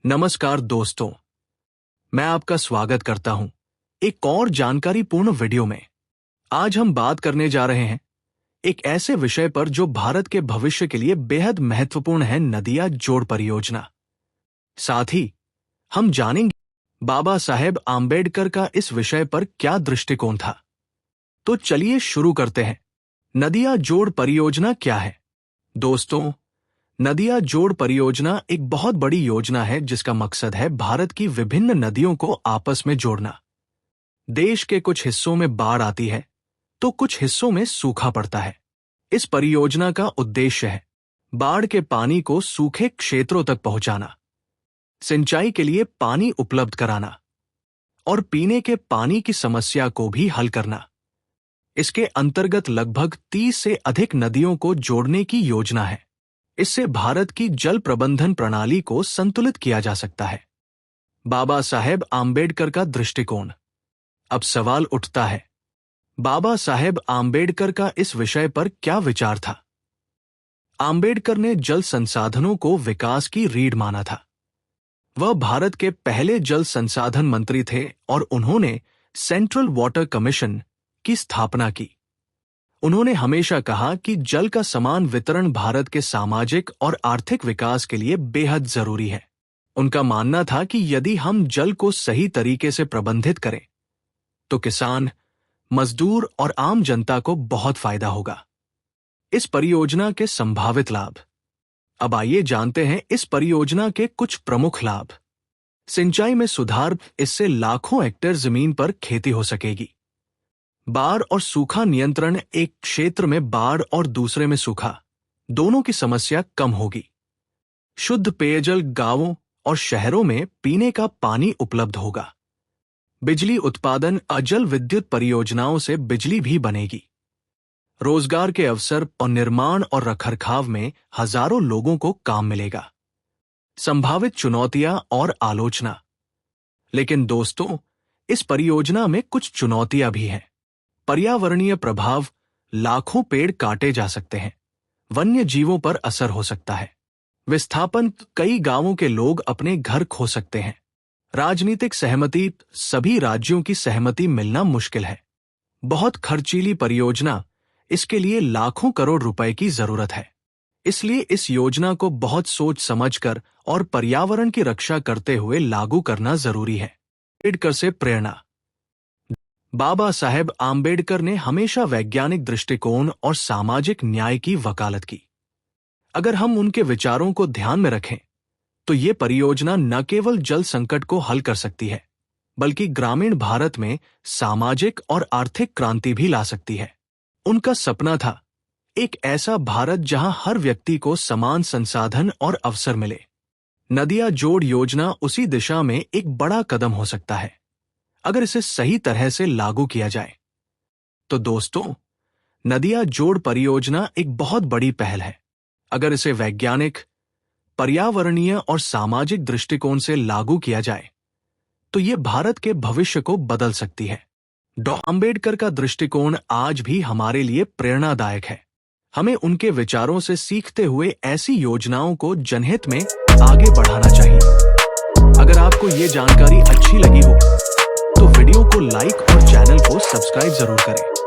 नमस्कार दोस्तों, मैं आपका स्वागत करता हूं एक और जानकारीपूर्ण वीडियो में। आज हम बात करने जा रहे हैं एक ऐसे विषय पर जो भारत के भविष्य के लिए बेहद महत्वपूर्ण है, नदिया जोड़ परियोजना। साथ ही हम जानेंगे बाबा साहेब आम्बेडकर का इस विषय पर क्या दृष्टिकोण था। तो चलिए शुरू करते हैं। नदिया जोड़ परियोजना क्या है? दोस्तों, नदिया जोड़ परियोजना एक बहुत बड़ी योजना है जिसका मकसद है भारत की विभिन्न नदियों को आपस में जोड़ना। देश के कुछ हिस्सों में बाढ़ आती है तो कुछ हिस्सों में सूखा पड़ता है। इस परियोजना का उद्देश्य है बाढ़ के पानी को सूखे क्षेत्रों तक पहुंचाना, सिंचाई के लिए पानी उपलब्ध कराना और पीने के पानी की समस्या को भी हल करना। इसके अंतर्गत लगभग 30 से अधिक नदियों को जोड़ने की योजना है। इससे भारत की जल प्रबंधन प्रणाली को संतुलित किया जा सकता है। बाबा साहेब आम्बेडकर का दृष्टिकोण। अब सवाल उठता है, बाबा साहेब आम्बेडकर का इस विषय पर क्या विचार था? आम्बेडकर ने जल संसाधनों को विकास की रीढ़ माना था। वह भारत के पहले जल संसाधन मंत्री थे और उन्होंने सेंट्रल वाटर कमीशन की स्थापना की। उन्होंने हमेशा कहा कि जल का समान वितरण भारत के सामाजिक और आर्थिक विकास के लिए बेहद जरूरी है। उनका मानना था कि यदि हम जल को सही तरीके से प्रबंधित करें तो किसान, मजदूर और आम जनता को बहुत फायदा होगा। इस परियोजना के संभावित लाभ। अब आइए जानते हैं इस परियोजना के कुछ प्रमुख लाभ। सिंचाई में सुधार। इससे लाखों हेक्टेयर जमीन पर खेती हो सकेगी। बाढ़ और सूखा नियंत्रण। एक क्षेत्र में बाढ़ और दूसरे में सूखा, दोनों की समस्या कम होगी। शुद्ध पेयजल। गांवों और शहरों में पीने का पानी उपलब्ध होगा। बिजली उत्पादन। अजल विद्युत परियोजनाओं से बिजली भी बनेगी। रोजगार के अवसर और निर्माण और रखरखाव में हजारों लोगों को काम मिलेगा। संभावित चुनौतियां और आलोचना। लेकिन दोस्तों, इस परियोजना में कुछ चुनौतियां भी हैं। पर्यावरणीय प्रभाव। लाखों पेड़ काटे जा सकते हैं। वन्य जीवों पर असर हो सकता है। विस्थापन। कई गांवों के लोग अपने घर खो सकते हैं। राजनीतिक सहमति। सभी राज्यों की सहमति मिलना मुश्किल है। बहुत खर्चीली परियोजना। इसके लिए लाखों करोड़ रुपए की जरूरत है। इसलिए इस योजना को बहुत सोच समझकर और पर्यावरण की रक्षा करते हुए लागू करना जरूरी है। आम्बेडकर से प्रेरणा। बाबा साहेब आम्बेडकर ने हमेशा वैज्ञानिक दृष्टिकोण और सामाजिक न्याय की वकालत की। अगर हम उनके विचारों को ध्यान में रखें तो ये परियोजना न केवल जल संकट को हल कर सकती है, बल्कि ग्रामीण भारत में सामाजिक और आर्थिक क्रांति भी ला सकती है। उनका सपना था एक ऐसा भारत जहां हर व्यक्ति को समान संसाधन और अवसर मिले। नदिया जोड़ योजना उसी दिशा में एक बड़ा कदम हो सकता है अगर इसे सही तरह से लागू किया जाए। तो दोस्तों, नदिया जोड़ परियोजना एक बहुत बड़ी पहल है। अगर इसे वैज्ञानिक, पर्यावरणीय और सामाजिक दृष्टिकोण से लागू किया जाए तो ये भारत के भविष्य को बदल सकती है। डॉक्टर आम्बेडकर का दृष्टिकोण आज भी हमारे लिए प्रेरणादायक है। हमें उनके विचारों से सीखते हुए ऐसी योजनाओं को जनहित में आगे बढ़ाना चाहिए। अगर आपको ये जानकारी अच्छी लगी हो तो वीडियो को लाइक और चैनल को सब्सक्राइब जरूर करें।